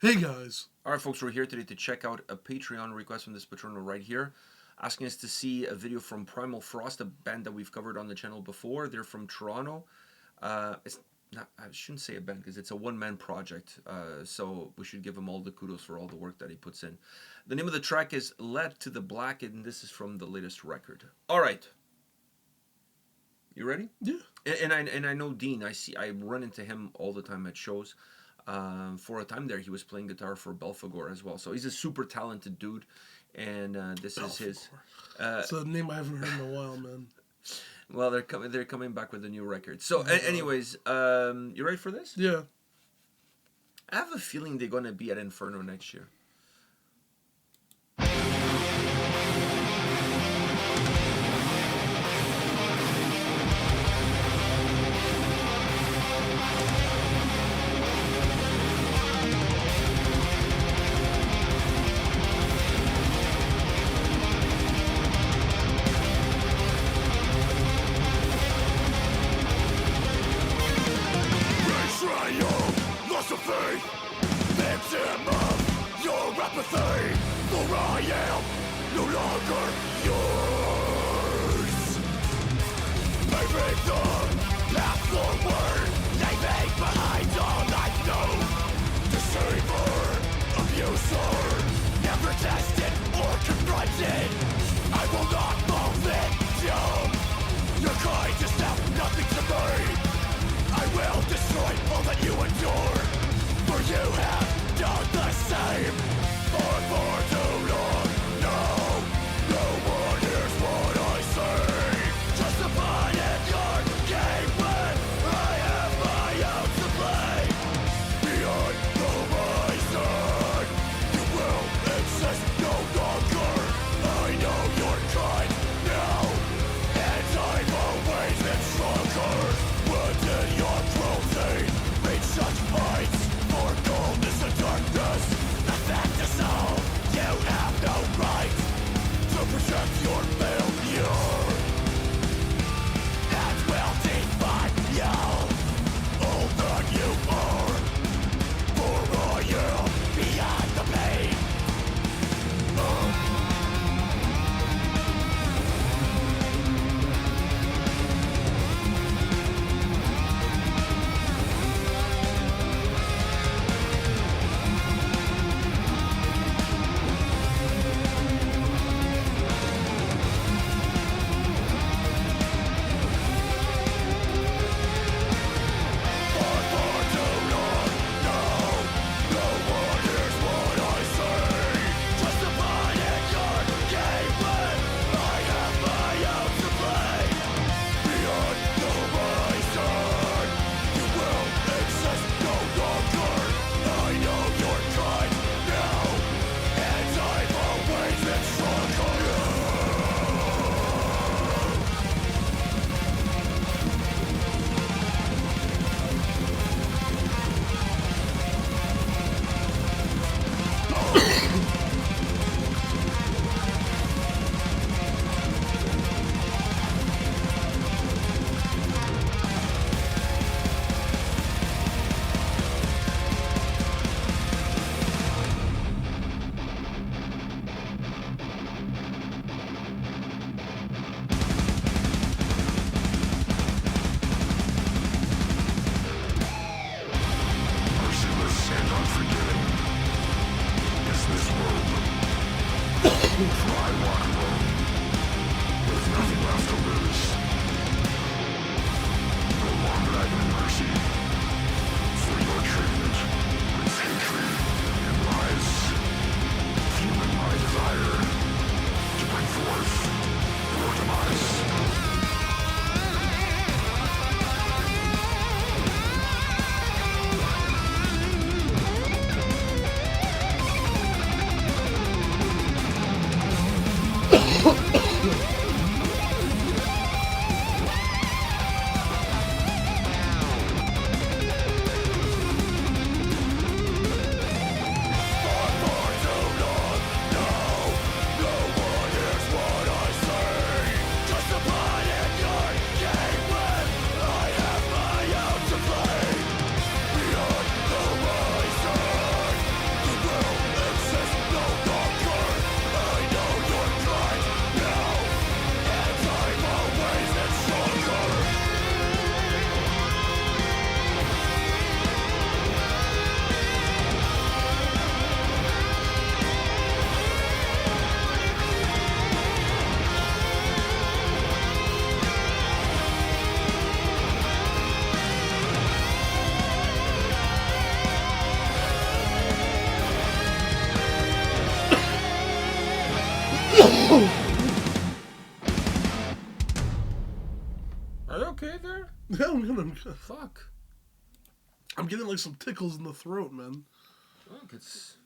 Hey guys. Alright folks, we're here today to check out a Patreon request from this patrono right here, asking us to see a video from Primalfrost, a band that we've covered on the channel before. They're from Toronto. It's not, I shouldn't say a band because it's a one-man project, so we should give him all the kudos for all the work that he puts in. The name of the track is Led to the Black, and this is from the latest record. Alright. You ready? Yeah. And I know Dean. I run into him all the time at shows. For a time there, he was playing guitar for Belphegor as well. So he's a super talented dude, and this is his. It's a name I haven't heard in a while, man. Well, they're coming back with a new record. So, anyways, you ready for this? Yeah. I have a feeling they're gonna be at Inferno next year. Loss of faith, victim of your apathy. For I am no longer yours. My victim, path forward, leaving behind all I've known. Deceiver, abuser, never tested or confronted. I will not fall victim. Your kind is now nothing to me. I will destroy all that you endure, for you have done the same for too long. No one hears what I say. Justify in your game when I have my own to play. Beyond the horizon, you will exist no longer. I know your kind now, and I've always been stronger. Did your cruelty reach such heights? For coldness and darkness, the fact is all Are you okay there? Yeah, I'm good. I'm good. Fuck. I'm getting like some tickles in the throat, man. Look, it's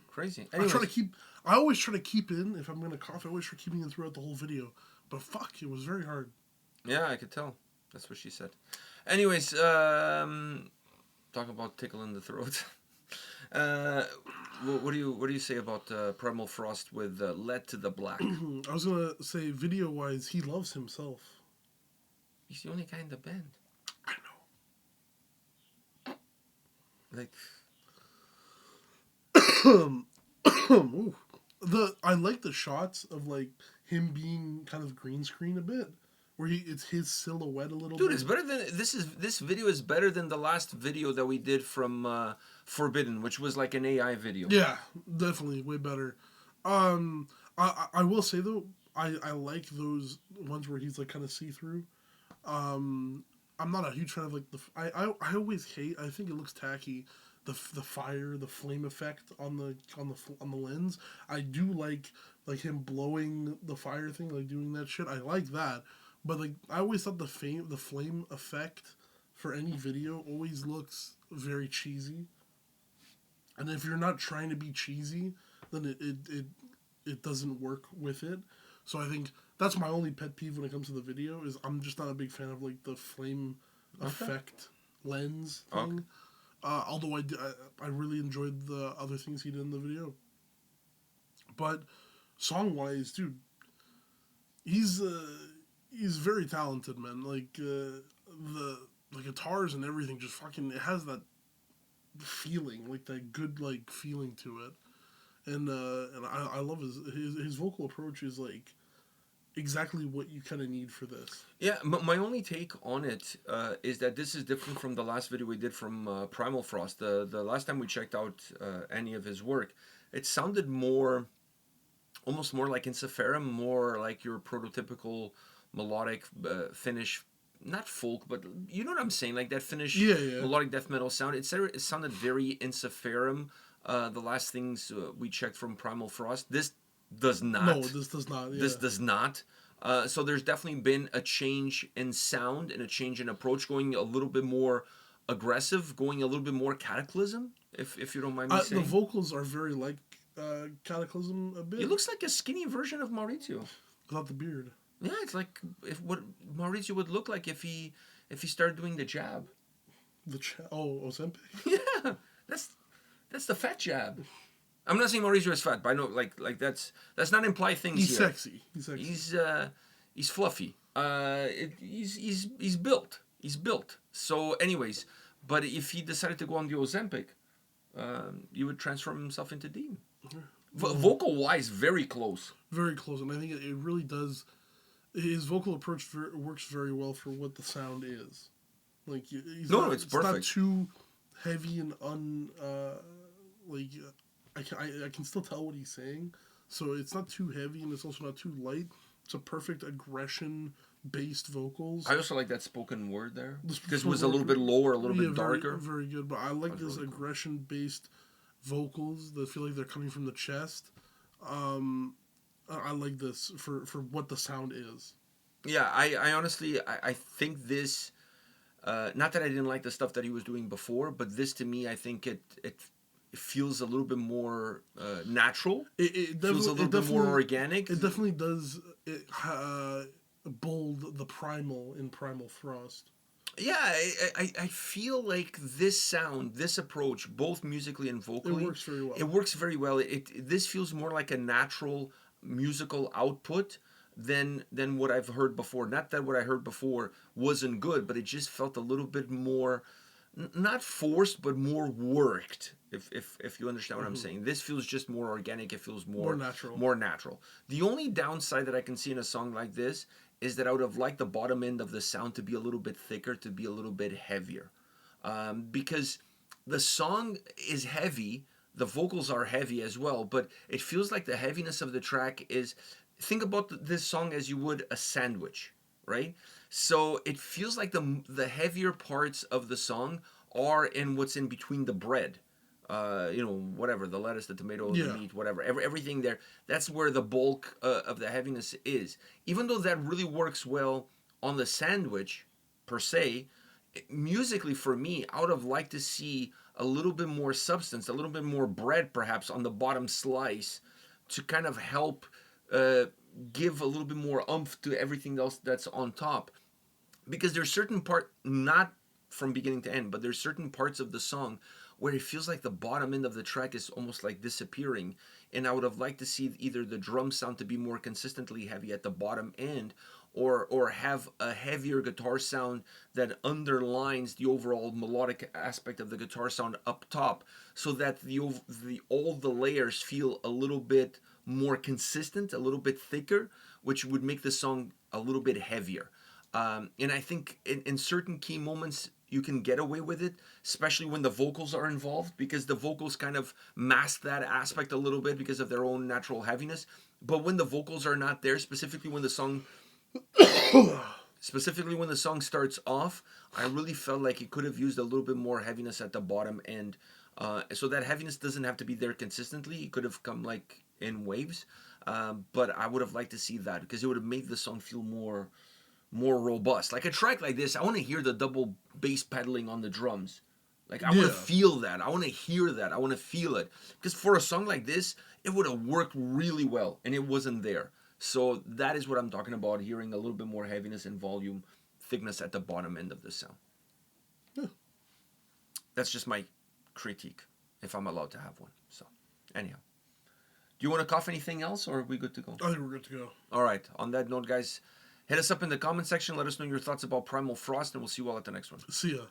crazy. I Anyways, try to keep. I always try to keep in. If I'm gonna cough, I always try keeping in throughout the whole video. But fuck, it was very hard. yeah, I could tell. That's what she said. Anyways, talking about tickle in the throat. What do you say about Primalfrost with Led to the Black? I was gonna say, video wise, he loves himself. He's the only guy in the band. I know. Like, Ooh. I like the shots of like him being kind of green screen a bit, where it's his silhouette a little dude, bit. it's better than this video is better than the last video that we did from Forbidden, which was like an AI video. Yeah, definitely way better. I will say though, I like those ones where he's like kind of see through. I'm not a huge fan of like I always hate. I think it looks tacky. The fire, the flame effect on the lens. I do like him blowing the fire thing, like doing that shit. I like that, but like I always thought the flame effect for any video always looks very cheesy. And if you're not trying to be cheesy, then it doesn't work with it. So I think that's my only pet peeve when it comes to the video is I'm just not a big fan of like the flame effect lens thing. Okay. Although I really enjoyed the other things he did in the video. But song wise, dude, he's very talented, man. Like the guitars and everything just fucking, it has that feeling, like that good like feeling to it. And I love his vocal approach is like exactly what you kind of need for this. Yeah, my only take on it is that this is different from the last video we did from Primalfrost. The last time we checked out any of his work, it sounded almost more like Insiferum, more like your prototypical melodic Finnish, not folk, but you know what I'm saying, like that Finnish melodic death metal sound. It sounded very Insiferum. The last things we checked from Primalfrost, this does not. No, this does not. Yeah. This does not. So there's definitely been a change in sound and a change in approach, going a little bit more aggressive, going a little bit more Cataclysm, if you don't mind me saying. The vocals are very like Cataclysm a bit. It looks like a skinny version of Maurizio. Without the beard. Yeah, it's like what Maurizio would look like if he started doing the jab. Ozempic? Yeah, that's the fat jab. I'm not saying Maurizio is fat, but I know like that's not imply things. He's here. sexy. He's sexy. He's fluffy. He's built. He's built. So, anyways, but if he decided to go on the Ozempic, you would transform himself into Dean. Vocal wise, very close. Very close, and I think it really does. His vocal approach works very well for what the sound is. Like it's perfect. Not too heavy and I can still tell what he's saying. So it's not too heavy and it's also not too light. It's a perfect aggression-based vocals. I also like that spoken word there. This spoken was a little bit lower, a little bit darker. Very good, but I like this aggression-based vocals that feel like they're coming from the chest. I like this for what the sound is. Yeah, I honestly, I think this, not that I didn't like the stuff that he was doing before, but this to me, I think it feels a little bit more natural. It feels a little bit more organic. It definitely does bold the primal in Primalfrost. Yeah, I feel like this sound, this approach, both musically and vocally, it works very well. It works very well. This feels more like a natural musical output than what I've heard before. Not that what I heard before wasn't good, but it just felt a little bit more, not forced, but more worked. If you understand what I'm saying, this feels just more organic. It feels more natural. More natural. The only downside that I can see in a song like this is that I would have liked the bottom end of the sound to be a little bit thicker, to be a little bit heavier, because the song is heavy. The vocals are heavy as well, but it feels like the heaviness of the track is. Think about this song as you would a sandwich, right? So it feels like the heavier parts of the song are in what's in between the bread. Whatever, the lettuce, the tomato, the meat, whatever, everything there. That's where the bulk of the heaviness is. Even though that really works well on the sandwich per se, musically for me, I would have liked to see a little bit more substance, a little bit more bread perhaps on the bottom slice to kind of help give a little bit more oomph to everything else that's on top. Because there's certain part, not from beginning to end, but there's certain parts of the song where it feels like the bottom end of the track is almost like disappearing. And I would have liked to see either the drum sound to be more consistently heavy at the bottom end, or have a heavier guitar sound that underlines the overall melodic aspect of the guitar sound up top, so that the all the layers feel a little bit more consistent, a little bit thicker, which would make the song a little bit heavier. And I think in certain key moments you can get away with it, especially when the vocals are involved, because the vocals kind of mask that aspect a little bit because of their own natural heaviness. But when the vocals are not there, specifically when the song starts off, I really felt like it could have used a little bit more heaviness at the bottom end. So that heaviness doesn't have to be there consistently. It could have come like in waves. But I would have liked to see that, because it would have made the song feel more robust. Like a track like this, I want to hear the double bass pedaling on the drums. Like I want to feel that. I want to hear that. I want to feel it. Because for a song like this, it would have worked really well, and it wasn't there. So that is what I'm talking about, hearing a little bit more heaviness and volume, thickness at the bottom end of the sound. Yeah. That's just my critique, if I'm allowed to have one. So, anyhow. Do you want to cough anything else, or are we good to go? I think we're good to go. All right. On that note, guys, hit us up in the comment section. Let us know your thoughts about Primalfrost, and we'll see you all at the next one. See ya.